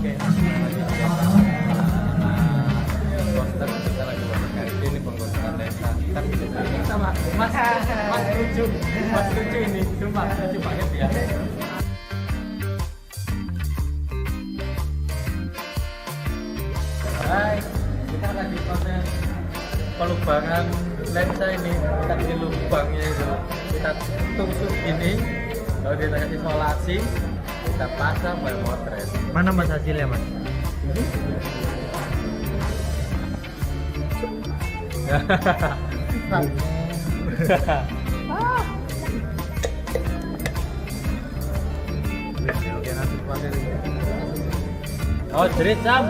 Oke. Poster kita lagi buat kali ini penggunaan lensa. Kan ini sama Mas lucu. Mas lucu ini, cuma lucu banget ya. Hai, kita lagi proses pelubangan lensa ini. Kita bikin lubangnya itu, kita tusuk ini, lalu kita kasih isolasi, kita pasang baru motret. Mana mas hasilnya mas? Oh, jerit Sam.